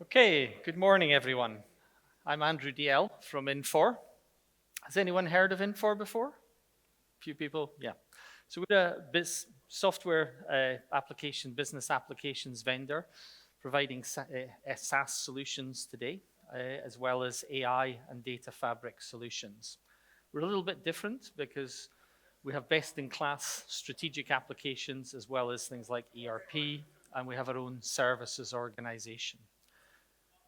Okay, good morning, everyone. I'm Andrew DL from Infor. Has anyone heard of Infor before? A few people, yeah. So we're a software application, business applications vendor, providing SaaS solutions today, as well as AI and data fabric solutions. We're a little bit different because we have best-in-class strategic applications, as well as things like ERP, and we have our own services organization.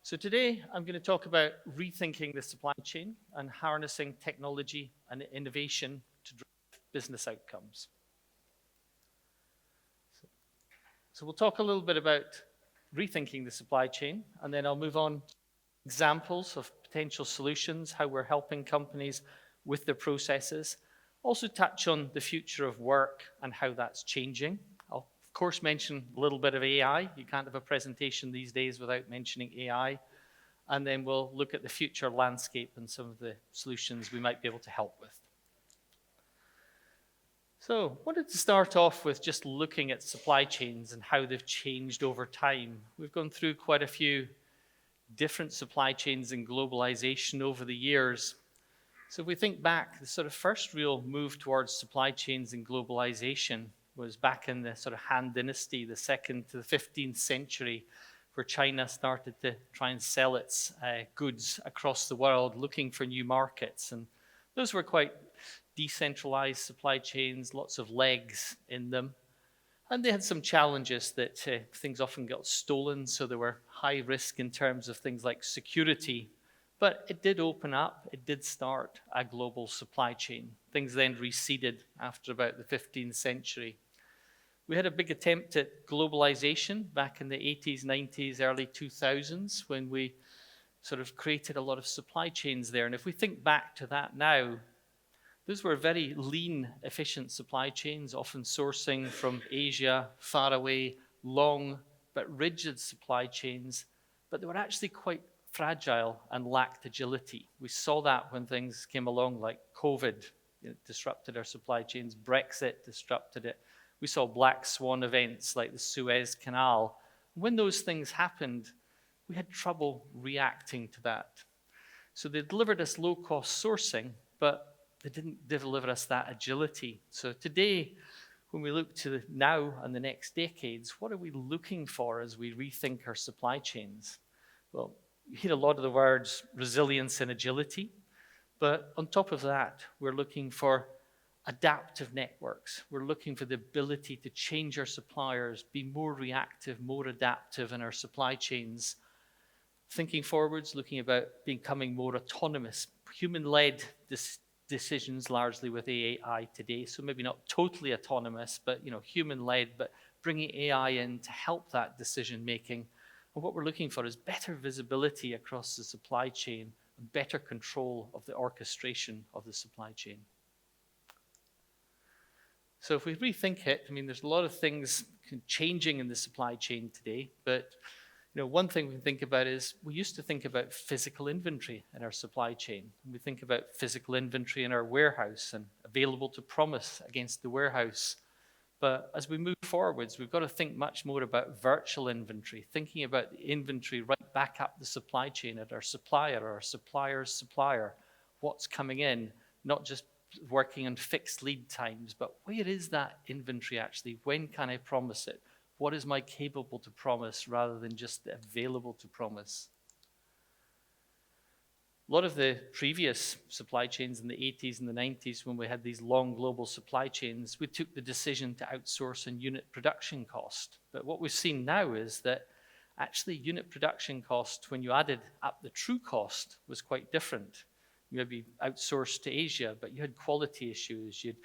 So today I'm going to talk about rethinking the supply chain and harnessing technology and innovation to drive business outcomes. So we'll talk a little bit about rethinking the supply chain, and then I'll move on to examples of potential solutions, how we're helping companies with their processes. Also touch on the future of work and how that's changing. I'll of course mention a little bit of AI. You can't have a presentation these days without mentioning AI. And then we'll look at the future landscape and some of the solutions we might be able to help with. So I wanted to start off with just looking at supply chains and how they've changed over time. We've gone through quite a few different supply chains and globalization over the years. So if we think back, the sort of first real move towards supply chains and globalization was back in the sort of Han Dynasty, the 2nd to the 15th century, where China started to try and sell its goods across the world, looking for new markets. And those were quite decentralized supply chains, lots of legs in them. And they had some challenges that things often got stolen, so there were high risk in terms of things like security. But it did open up, it did start a global supply chain. Things then receded after about the 15th century. We had a big attempt at globalization back in the 80s, 90s, early 2000s, when we sort of created a lot of supply chains there. And if we think back to that now, those were very lean, efficient supply chains, often sourcing from Asia, far away, long but rigid supply chains. But they were actually quite fragile and lacked agility. We saw that when things came along like COVID. It disrupted our supply chains. Brexit disrupted it. We saw black swan events like the Suez Canal. When those things happened, we had trouble reacting to that. So they delivered us low-cost sourcing, but they didn't deliver us that agility. So today, when we look to now and the next decades, what are we looking for as we rethink our supply chains? Well, you hear a lot of the words resilience and agility, but on top of that, we're looking for adaptive networks. We're looking for the ability to change our suppliers, be more reactive, more adaptive in our supply chains. Thinking forwards, looking about becoming more autonomous, human-led decisions largely with AI today. So maybe not totally autonomous, but human-led, but bringing AI in to help that decision-making. And what we're looking for is better visibility across the supply chain and better control of the orchestration of the supply chain. So if we rethink it, there's a lot of things changing in the supply chain today, but one thing we can think about is we used to think about physical inventory in our supply chain. We think about physical inventory in our warehouse and available to promise against the warehouse. But as we move forwards, we've got to think much more about virtual inventory, thinking about the inventory right back up the supply chain at our supplier or our supplier's supplier, what's coming in, not just working on fixed lead times, but where is that inventory actually? When can I promise it? What is my capable to promise rather than just the available to promise? A lot of the previous supply chains in the 80s and the 90s, when we had these long global supply chains, we took the decision to outsource on unit production cost. But what we've seen now is that actually unit production cost, when you added up the true cost, was quite different. You maybe outsourced to Asia, but you had quality issues, you had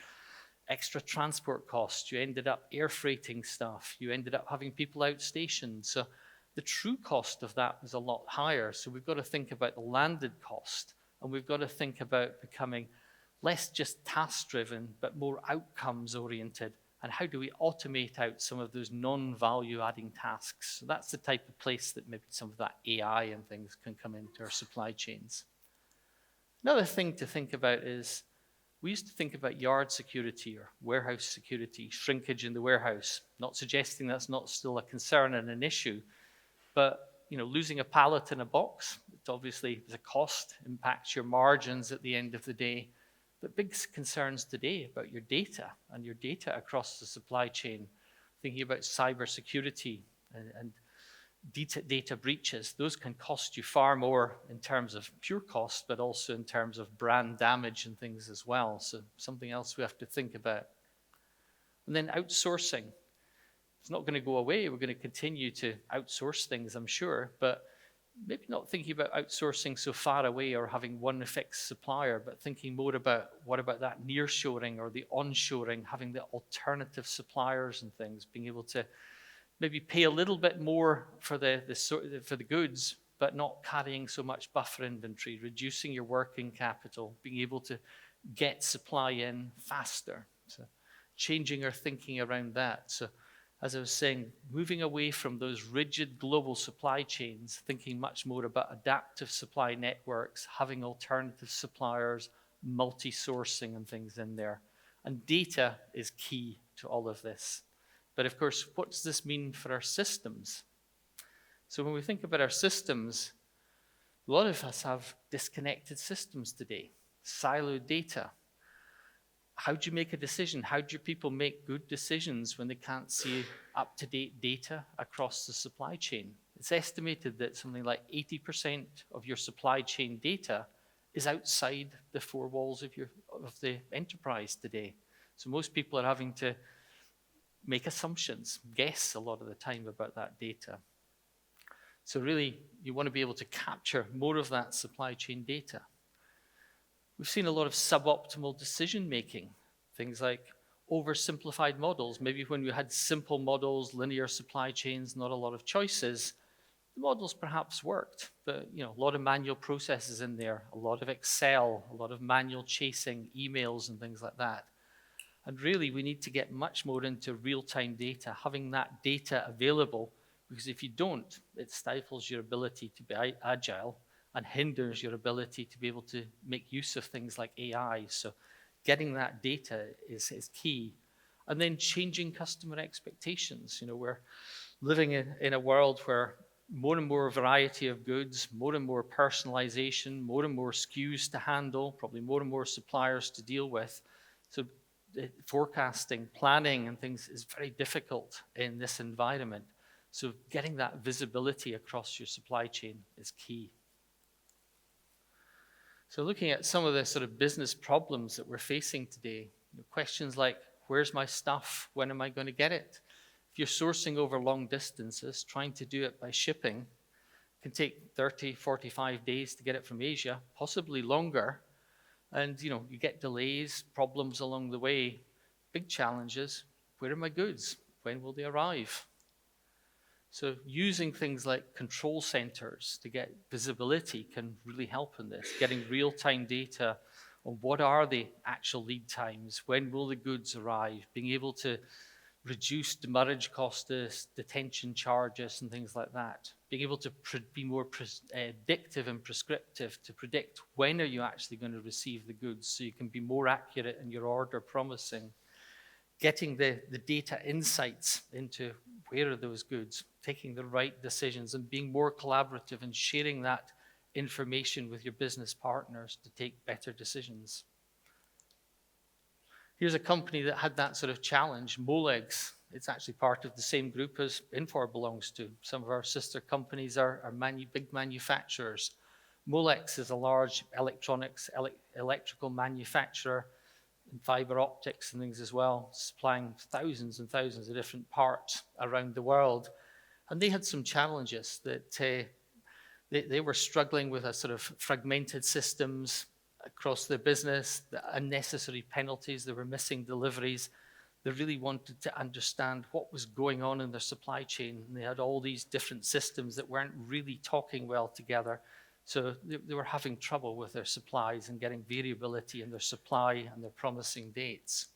extra transport costs, you ended up air freighting stuff, you ended up having people outstationed. So the true cost of that was a lot higher. So we've got to think about the landed cost, and we've got to think about becoming less just task-driven, but more outcomes-oriented. And how do we automate out some of those non-value-adding tasks? So that's the type of place that maybe some of that AI and things can come into our supply chains. Another thing to think about is we used to think about yard security or warehouse security, shrinkage in the warehouse. Not suggesting that's not still a concern and an issue, but losing a pallet in a box, it obviously is a cost, impacts your margins at the end of the day. But big concerns today about your data and your data across the supply chain, thinking about cybersecurity and data breaches. Those can cost you far more in terms of pure cost, but also in terms of brand damage and things as well. So something else we have to think about. And then outsourcing. It's not going to go away. We're going to continue to outsource things, I'm sure, but maybe not thinking about outsourcing so far away or having one fixed supplier, but thinking more about what about that nearshoring or the onshoring, having the alternative suppliers and things, being able to maybe pay a little bit more for the goods, but not carrying so much buffer inventory, reducing your working capital, being able to get supply in faster. So changing our thinking around that. So as I was saying, moving away from those rigid global supply chains, thinking much more about adaptive supply networks, having alternative suppliers, multi-sourcing and things in there. And data is key to all of this. But of course, what does this mean for our systems? So when we think about our systems, a lot of us have disconnected systems today, siloed data. How do you make a decision? How do people make good decisions when they can't see up-to-date data across the supply chain? It's estimated that something like 80% of your supply chain data is outside the four walls of the enterprise today. So most people are having to make assumptions, guess a lot of the time about that data. So really, you want to be able to capture more of that supply chain data. We've seen a lot of suboptimal decision making, things like oversimplified models. Maybe when we had simple models, linear supply chains, not a lot of choices, the models perhaps worked, but a lot of manual processes in there, a lot of Excel, a lot of manual chasing, emails and things like that. And really, we need to get much more into real-time data, having that data available, because if you don't, it stifles your ability to be agile and hinders your ability to be able to make use of things like AI. So getting that data is key. And then changing customer expectations. We're living in a world where more and more variety of goods, more and more personalization, more and more SKUs to handle, probably more and more suppliers to deal with. So forecasting, planning and things is very difficult in this environment. So getting that visibility across your supply chain is key. So looking at some of the sort of business problems that we're facing today, questions like, where's my stuff? When am I going to get it? If you're sourcing over long distances, trying to do it by shipping can take 30, 45 days to get it from Asia, possibly longer. And you get delays, problems along the way, big challenges. Where are my goods? When will they arrive? So using things like control centers to get visibility can really help in this, getting real-time data on what are the actual lead times, when will the goods arrive, being able to reduce demurrage costs, detention charges and things like that, being able to be more predictive and prescriptive to predict when are you actually going to receive the goods so you can be more accurate in your order promising, getting the data insights into where are those goods, taking the right decisions and being more collaborative and sharing that information with your business partners to take better decisions. Here's a company that had that sort of challenge, Molex. It's actually part of the same group as Infor belongs to. Some of our sister companies are big manufacturers. Molex is a large electrical manufacturer in fiber optics and things as well, supplying thousands and thousands of different parts around the world. And they had some challenges that they were struggling with a sort of fragmented systems across their business, the unnecessary penalties, they were missing deliveries. They really wanted to understand what was going on in their supply chain. And they had all these different systems that weren't really talking well together. So they were having trouble with their supplies and getting variability in their supply and their promising dates.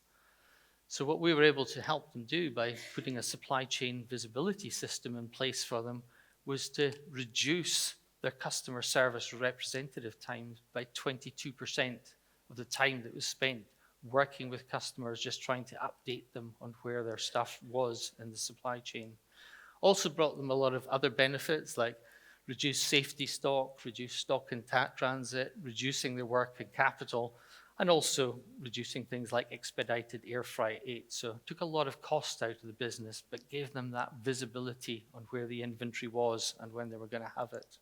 So what we were able to help them do by putting a supply chain visibility system in place for them was to reduce their customer service representative time by 22% of the time that was spent working with customers, just trying to update them on where their stuff was in the supply chain. Also brought them a lot of other benefits like reduce safety stock, reduce stock in transit, reducing their working capital, and also reducing things like expedited air freight. So it took a lot of cost out of the business, but gave them that visibility on where the inventory was and when they were going to have it.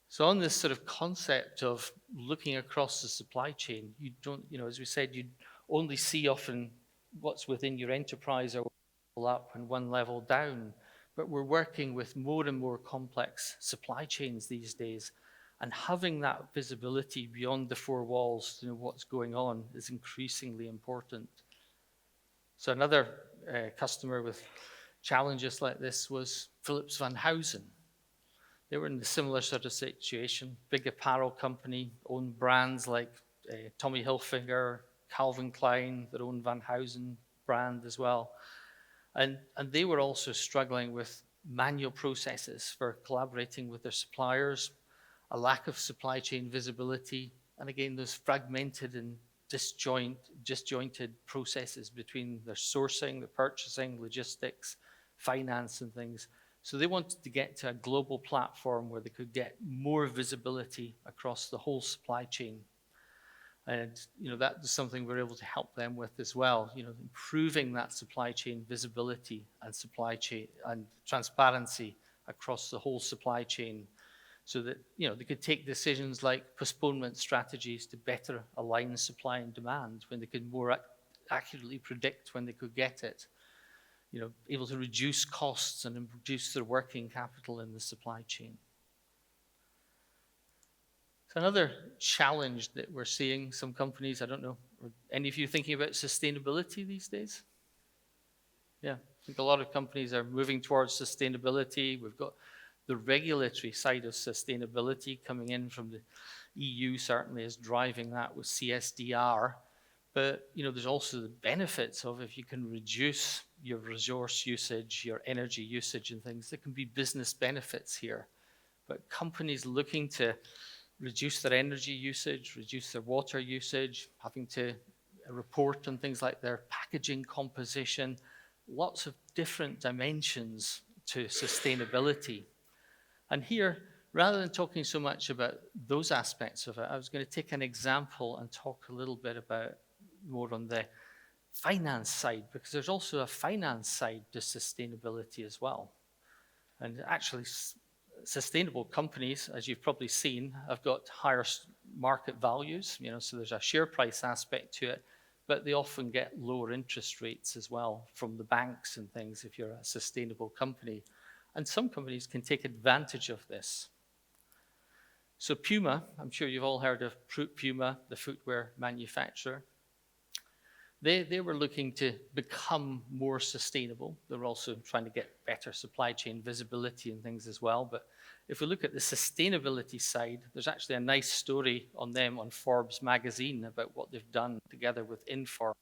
So on this sort of concept of looking across the supply chain, you don't, as we said, you only see often what's within your enterprise or up and one level down. But we're working with more and more complex supply chains these days. And having that visibility beyond the four walls to know what's going on is increasingly important. So another customer with challenges like this was Philips Van Housen. They were in a similar sort of situation. Big apparel company, owned brands like Tommy Hilfiger, Calvin Klein, their own Van Housen brand as well. And they were also struggling with manual processes for collaborating with their suppliers, a lack of supply chain visibility, and again, those fragmented and disjointed processes between their sourcing, their purchasing, logistics, finance, and things. So they wanted to get to a global platform where they could get more visibility across the whole supply chain. And that is something we're able to help them with as well, improving that supply chain visibility and supply chain and transparency across the whole supply chain so that they could take decisions like postponement strategies to better align supply and demand when they could more accurately predict when they could get it. Able to reduce costs and reduce their working capital in the supply chain. So another challenge that we're seeing, some companies, I don't know, are any of you thinking about sustainability these days? Yeah, I think a lot of companies are moving towards sustainability. We've got the regulatory side of sustainability coming in from the EU, certainly is driving that with CSDR. But there's also the benefits of if you can reduce your resource usage, your energy usage and things, there can be business benefits here. But companies looking to reduce their energy usage, reduce their water usage, having to report on things like their packaging composition, lots of different dimensions to sustainability. And here, rather than talking so much about those aspects of it, I was going to take an example and talk a little bit about more on the finance side, because there's also a finance side to sustainability as well. And actually, sustainable companies, as you've probably seen, have got higher market values, so there's a share price aspect to it, but they often get lower interest rates as well from the banks and things if you're a sustainable company. And some companies can take advantage of this. So Puma, I'm sure you've all heard of Puma, the footwear manufacturer. They were looking to become more sustainable. They were also trying to get better supply chain visibility and things as well. But if we look at the sustainability side, there's actually a nice story on them on Forbes magazine about what they've done together with Infor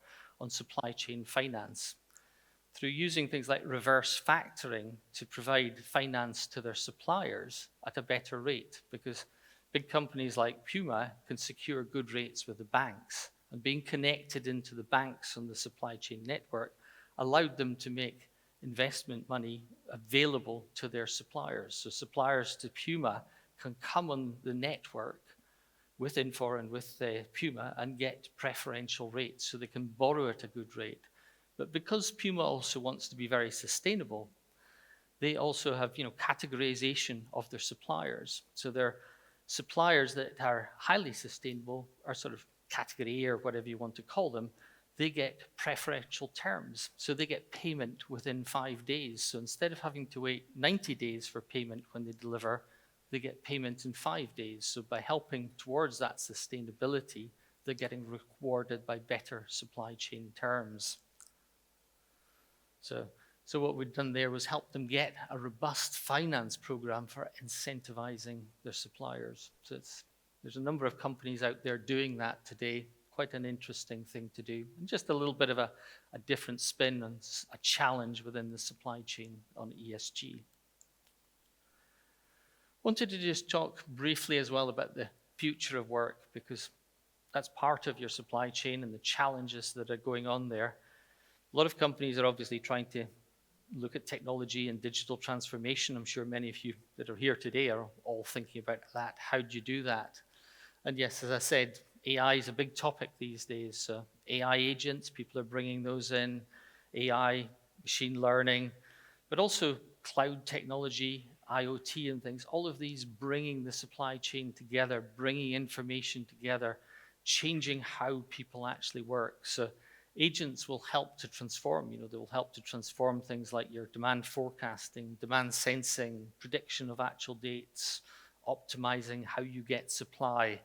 on supply chain finance. Through using things like reverse factoring to provide finance to their suppliers at a better rate, because big companies like Puma can secure good rates with the banks. And being connected into the banks on the supply chain network allowed them to make investment money available to their suppliers. So suppliers to Puma can come on the network with Infor and with Puma and get preferential rates, so they can borrow at a good rate. But because Puma also wants to be very sustainable, they also have categorization of their suppliers. So their suppliers that are highly sustainable are sort of category A or whatever you want to call them, they get preferential terms. So they get payment within 5 days. So instead of having to wait 90 days for payment when they deliver, they get payment in 5 days. So by helping towards that sustainability, they're getting rewarded by better supply chain terms. So what we've done there was help them get a robust finance program for incentivizing their suppliers. So there's a number of companies out there doing that today. Quite an interesting thing to do. And just a little bit of a different spin and a challenge within the supply chain on ESG. Wanted to just talk briefly as well about the future of work, because that's part of your supply chain and the challenges that are going on there. A lot of companies are obviously trying to look at technology and digital transformation. I'm sure many of you that are here today are all thinking about that. How do you do that? And yes, as I said, AI is a big topic these days. AI agents, people are bringing those in, AI, machine learning, but also cloud technology, IoT and things, all of these bringing the supply chain together, bringing information together, changing how people actually work. So agents will help to transform, they will help to transform things like your demand forecasting, demand sensing, prediction of actual dates, optimizing how you get supply.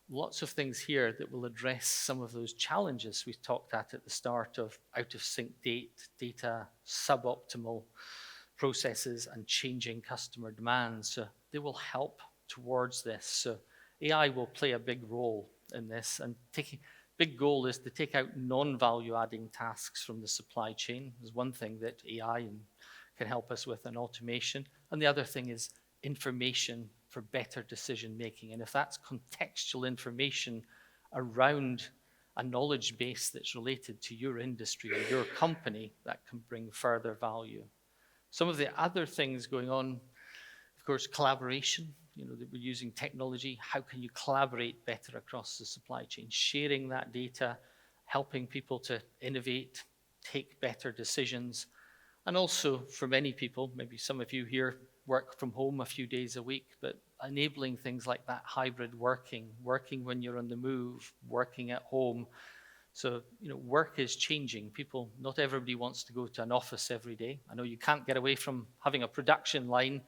Lots of things here that will address some of those challenges we talked at the start of out of sync data, suboptimal processes and changing customer demands. So they will help towards this. So AI will play a big role in this, and big goal is to take out non-value adding tasks from the supply chain. There's one thing that AI can help us with, in automation. And the other thing is information for better decision making. And if that's contextual information around a knowledge base that's related to your industry or your company, that can bring further value. Some of the other things going on, of course, collaboration, that we're using technology. How can you collaborate better across the supply chain? Sharing that data, helping people to innovate, take better decisions. And also for many people, maybe some of you here work from home a few days a week, but enabling things like that hybrid working when you're on the move, working at home. So, work is changing. Not everybody wants to go to an office every day. I know you can't get away from having a production line.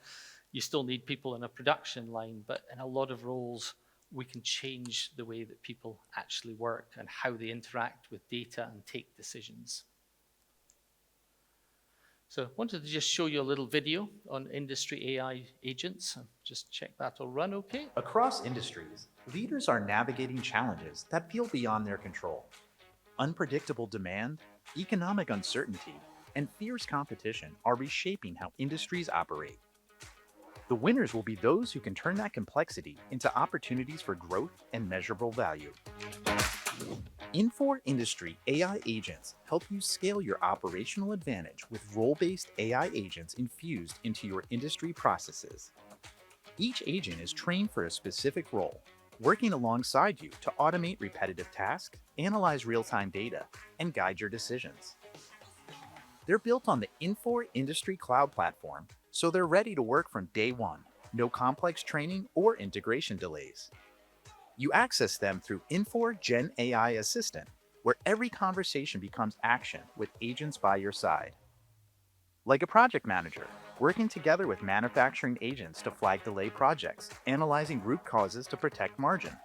You still need people in a production line, but in a lot of roles, we can change the way that people actually work and how they interact with data and take decisions. So I wanted to just show you a little video on industry AI agents. Just check that will run okay. Across industries, leaders are navigating challenges that feel beyond their control. Unpredictable demand, economic uncertainty, and fierce competition are reshaping how industries operate. The winners will be those who can turn that complexity into opportunities for growth and measurable value. Infor Industry AI agents help you scale your operational advantage with role-based AI agents infused into your industry processes. Each agent is trained for a specific role, working alongside you to automate repetitive tasks, analyze real-time data, and guide your decisions. They're built on the Infor Industry Cloud platform, so they're ready to work from day one. No complex training or integration delays. You access them through Infor Gen AI Assistant, where every conversation becomes action with agents by your side. Like a project manager, working together with manufacturing agents to flag delay projects, analyzing root causes to protect margin.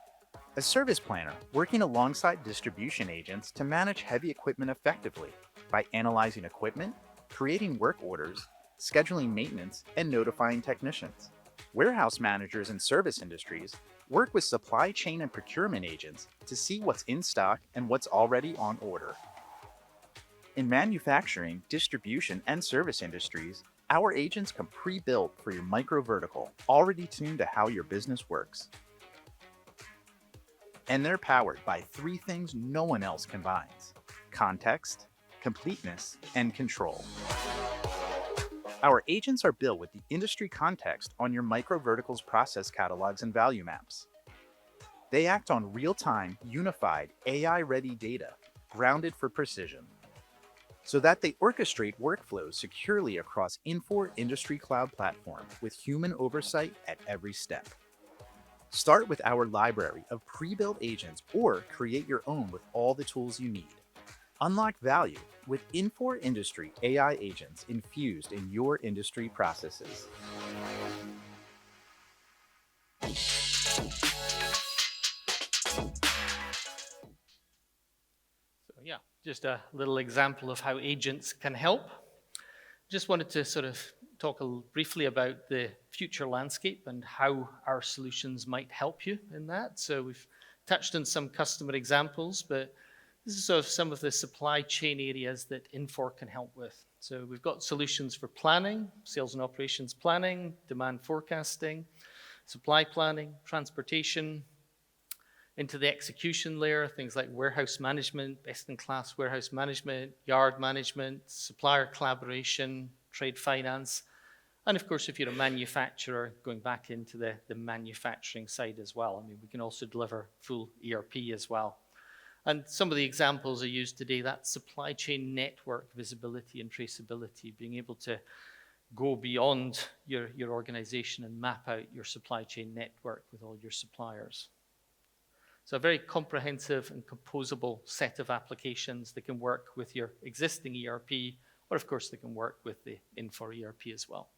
A service planner, working alongside distribution agents to manage heavy equipment effectively by analyzing equipment, creating work orders, scheduling maintenance, and notifying technicians. Warehouse managers in service industries work with supply chain and procurement agents to see what's in stock and what's already on order. In manufacturing, distribution, and service industries, our agents come pre-built for your micro vertical, already tuned to how your business works. And they're powered by three things no one else combines: context, completeness, and control. Our agents are built with the industry context on your micro verticals process catalogs and value maps. They act on real-time, unified, AI-ready data, grounded for precision, so that they orchestrate workflows securely across Infor Industry Cloud platform with human oversight at every step. Start with our library of pre-built agents or create your own with all the tools you need. Unlock value with Infor Industry AI agents infused in your industry processes. So yeah, just a little example of how agents can help. Just wanted to sort of talk briefly about the future landscape and how our solutions might help you in that. So we've touched on some customer examples, but this is sort of some of the supply chain areas that Infor can help with. So we've got solutions for planning, sales and operations planning, demand forecasting, supply planning, transportation, into the execution layer, things like warehouse management, best-in-class warehouse management, yard management, supplier collaboration, trade finance. And of course, if you're a manufacturer, going back into the manufacturing side as well. I mean, we can also deliver full ERP as well. And some of the examples I used today, that supply chain network visibility and traceability, being able to go beyond your organization and map out your supply chain network with all your suppliers. So a very comprehensive and composable set of applications that can work with your existing ERP, or of course they can work with the Infor ERP as well.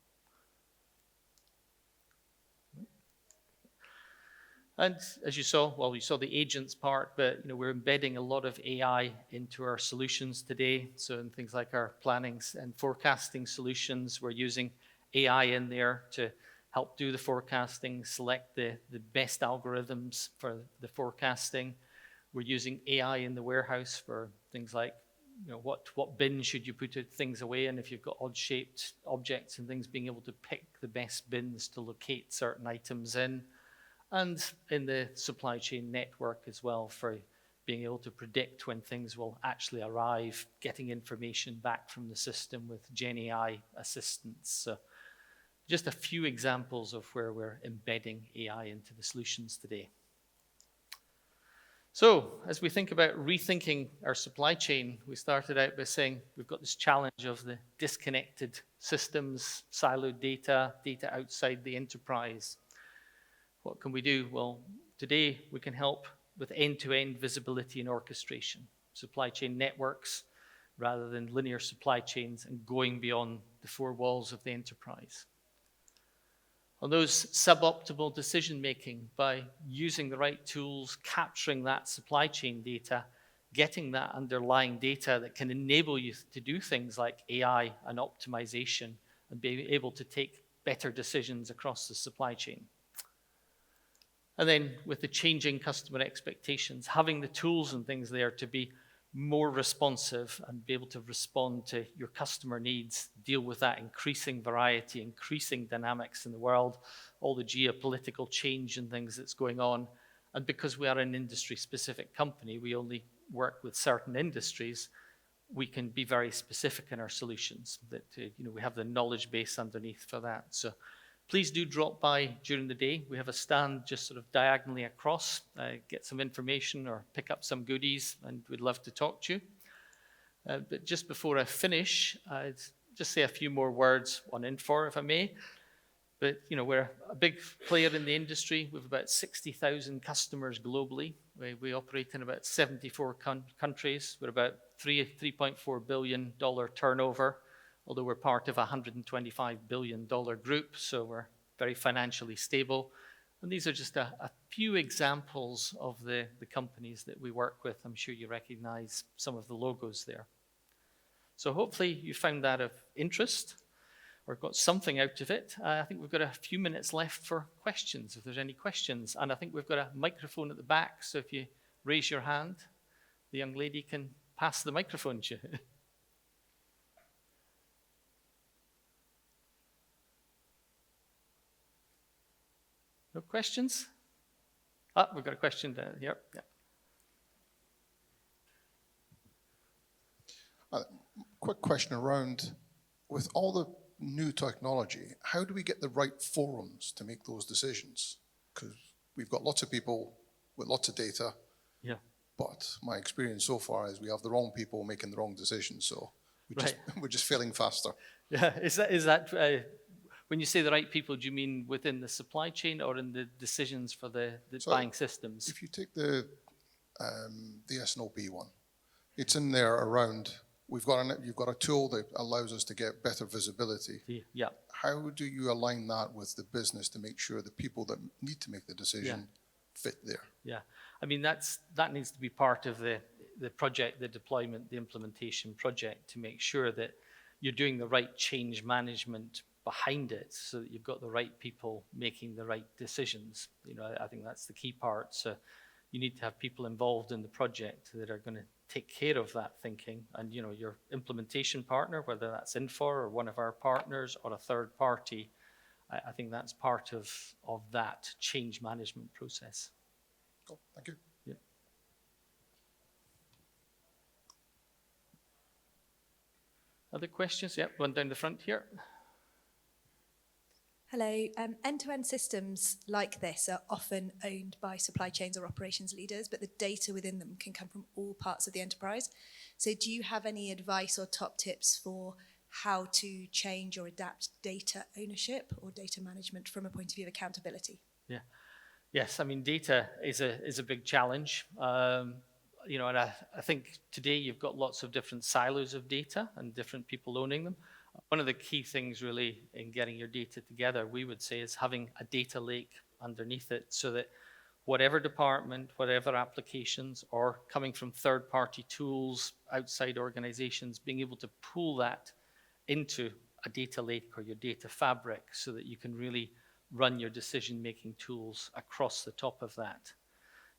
And as you saw, well, you saw the agents part, but we're embedding a lot of AI into our solutions today. So in things like our planning and forecasting solutions, we're using AI in there to help do the forecasting, select the best algorithms for the forecasting. We're using AI in the warehouse for things like, what bin should you put things away in if you've got odd-shaped objects and things, being able to pick the best bins to locate certain items in. And in the supply chain network as well, for being able to predict when things will actually arrive, getting information back from the system with Gen AI assistance. So just a few examples of where we're embedding AI into the solutions today. So as we think about rethinking our supply chain, we started out by saying we've got this challenge of the disconnected systems, siloed data outside the enterprise. What can we do? Well, today we can help with end-to-end visibility and orchestration, supply chain networks rather than linear supply chains, and going beyond the four walls of the enterprise. On those suboptimal decision-making, by using the right tools, capturing that supply chain data, getting that underlying data that can enable you to do things like AI and optimization and be able to take better decisions across the supply chain. And then with the changing customer expectations, having the tools and things there to be more responsive and be able to respond to your customer needs, deal with that increasing variety, increasing dynamics in the world, all the geopolitical change and things that's going on. And because we are an industry-specific company, we only work with certain industries, we can be very specific in our solutions, that we have the knowledge base underneath for that. So please do drop by during the day. We have a stand just sort of diagonally across, get some information or pick up some goodies, and we'd love to talk to you. But just before I finish, I'd just say a few more words on Infor, if I may. But we're a big player in the industry. We have about 60,000 customers globally. We operate in about 74 countries. We're about $3.4 billion turnover, although we're part of a $125 billion group, so we're very financially stable. And these are just a few examples of the companies that we work with. I'm sure you recognize some of the logos there. So hopefully you found that of interest or got something out of it. I think we've got a few minutes left for questions, if there's any questions. And I think we've got a microphone at the back, so if you raise your hand, the young lady can pass the microphone to you. No questions? We've got a question down here. Yeah. Quick question around, with all the new technology, how do we get the right forums to make those decisions? Because we've got lots of people with lots of data. Yeah. But my experience so far is we have the wrong people making the wrong decisions, so we're just failing faster. Yeah. Is that when you say the right people, do you mean within the supply chain or in the decisions for the buying systems? If you take the S&OP one, it's in there around, you've got a tool that allows us to get better visibility. Yeah. How do you align that with the business to make sure the people that need to make the decision fit there? Yeah. I mean, that needs to be part of the project, the deployment, the implementation project, to make sure that you're doing the right change management behind it, so that you've got the right people making the right decisions. I think that's the key part. So you need to have people involved in the project that are going to take care of that thinking. And your implementation partner, whether that's Infor or one of our partners or a third party, I think that's part of that change management process. Cool. Thank you. Yeah. Other questions? Yep, one down the front here. Hello. End-to-end systems like this are often owned by supply chains or operations leaders, but the data within them can come from all parts of the enterprise. So do you have any advice or top tips for how to change or adapt data ownership or data management from a point of view of accountability? Yeah. Yes, I mean, data is a big challenge. You know, and I think today you've got lots of different silos of data and different people owning them. One of the key things really in getting your data together, we would say, is having a data lake underneath it so that whatever department, whatever applications, or coming from third-party tools, outside organizations, being able to pull that into a data lake or your data fabric so that you can really run your decision-making tools across the top of that.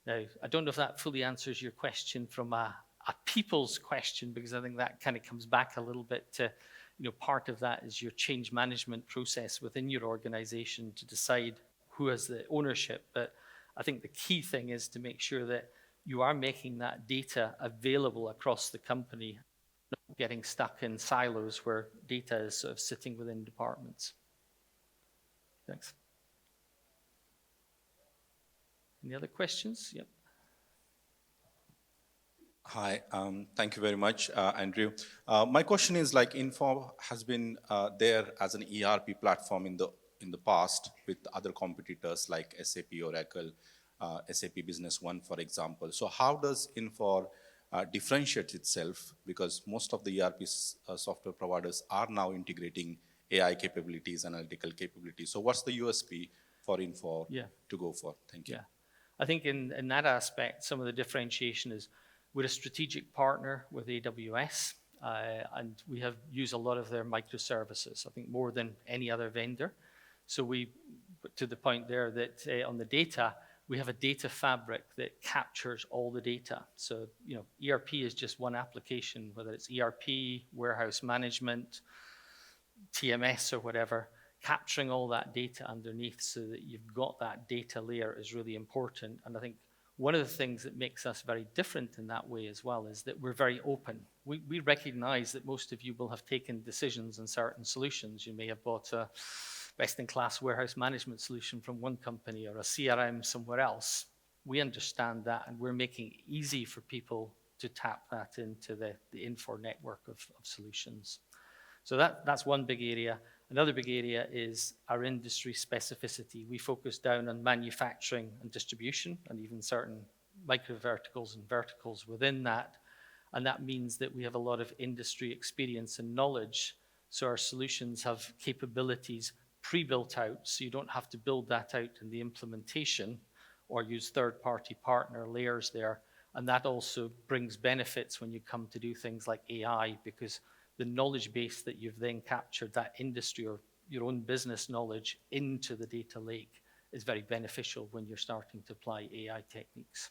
Now, I don't know if that fully answers your question from a people's question, because I think that kind of comes back a little bit to, you know, part of that is your change management process within your organization to decide who has the ownership. But I think the key thing is to make sure that you are making that data available across the company, not getting stuck in silos where data is sort of sitting within departments. Thanks. Any other questions? Yep. Hi, thank you very much, Andrew. My question is, like, Infor has been there as an ERP platform in the past with other competitors like SAP, Oracle, SAP Business One, for example. So how does Infor differentiate itself? Because most of the ERP software providers are now integrating AI capabilities, analytical capabilities. So what's the USP for Infor to go for? Thank you. Yeah, I think in that aspect, some of the differentiation is we're a strategic partner with AWS, and we have used a lot of their microservices, I think more than any other vendor. So to the point there that on the data, we have a data fabric that captures all the data. So, you know, ERP is just one application, whether it's ERP, warehouse management, TMS or whatever, capturing all that data underneath so that you've got that data layer is really important. And I think one of the things that makes us very different in that way as well is that we're very open. We recognize that most of you will have taken decisions on certain solutions. You may have bought a best-in-class warehouse management solution from one company or a CRM somewhere else. We understand that, and we're making it easy for people to tap that into the Infor network of solutions. So that's one big area. Another big area is our industry specificity. We focus down on manufacturing and distribution and even certain micro verticals and verticals within that. And that means that we have a lot of industry experience and knowledge. So our solutions have capabilities pre-built out, so you don't have to build that out in the implementation or use third-party partner layers there. And that also brings benefits when you come to do things like AI, because the knowledge base that you've then captured, that industry or your own business knowledge into the data lake, is very beneficial when you're starting to apply AI techniques.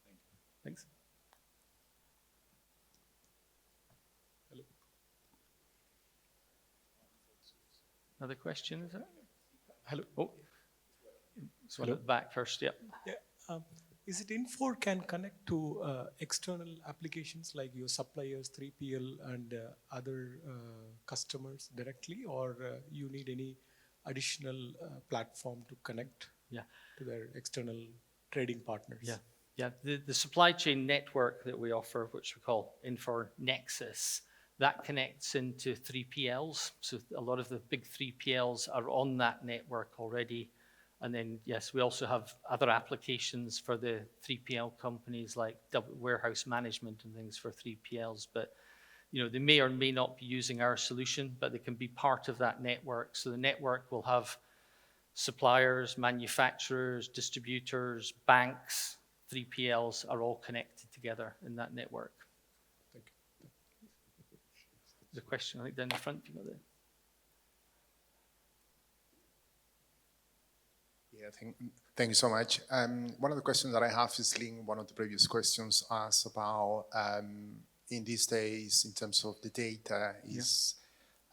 Thank you. Thanks. Hello. Another question, is there? Hello. Oh, so one at the back first, yep. Yeah. Is it Infor can connect to external applications like your suppliers, 3PL, and other customers directly, or you need any additional platform to connect to their external trading partners? Yeah. The supply chain network that we offer, which we call Infor Nexus, that connects into 3PLs. So a lot of the big 3PLs are on that network already. And then, yes, we also have other applications for the 3PL companies like warehouse management and things for 3PLs. But, you know, they may or may not be using our solution, but they can be part of that network. So the network will have suppliers, manufacturers, distributors, banks, 3PLs are all connected together in that network. Thank you. There's a question, I think, down the front. You got there. Yeah, thank you so much. One of the questions that I have is linked one of the previous questions asked about in these days in terms of the data is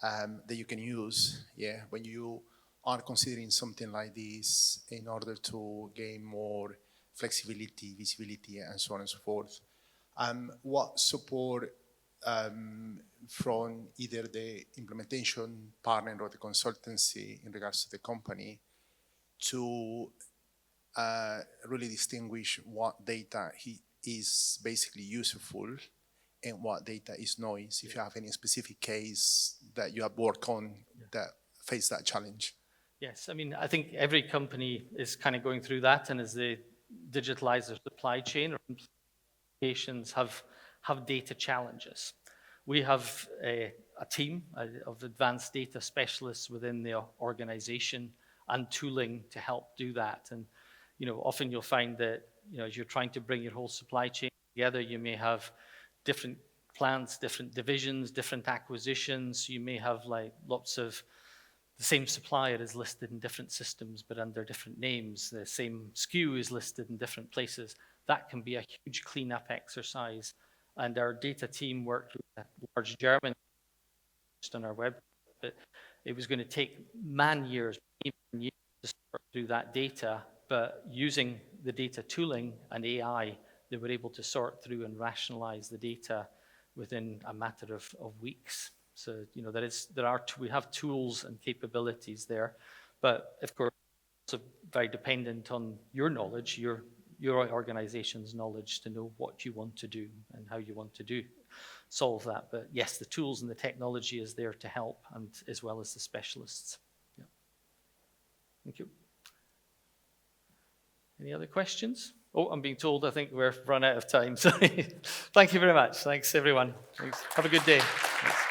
that you can use, when you are considering something like this in order to gain more flexibility, visibility, and so on and so forth. What support from either the implementation partner or the consultancy in regards to the company to really distinguish what data is basically useful and what data is noise, if you have any specific case that you have worked on that face that challenge. Yes, I mean, I think every company is kind of going through that, and as they digitalize their supply chain or applications have data challenges. We have a team of advanced data specialists within the organization and tooling to help do that. And, you know, often you'll find that, you know, as you're trying to bring your whole supply chain together, you may have different plants, different divisions, different acquisitions. You may have like lots of the same supplier is listed in different systems, but under different names. The same SKU is listed in different places. That can be a huge cleanup exercise. And our data team worked with a large German just on our web, but it was going to take man-years, even years to sort through that data. But using the data tooling and AI, they were able to sort through and rationalize the data within a matter of weeks. So, you know, we have tools and capabilities there, but of course, it's also very dependent on your knowledge, your organization's knowledge to know what you want to do and how you want to solve that. But yes, the tools and the technology is there to help, and as well as the specialists. Yeah. Thank you. Any other questions? Oh, I'm being told I think we're run out of time. Sorry. Thank you very much. Thanks, everyone. Thanks. Have a good day. Thanks.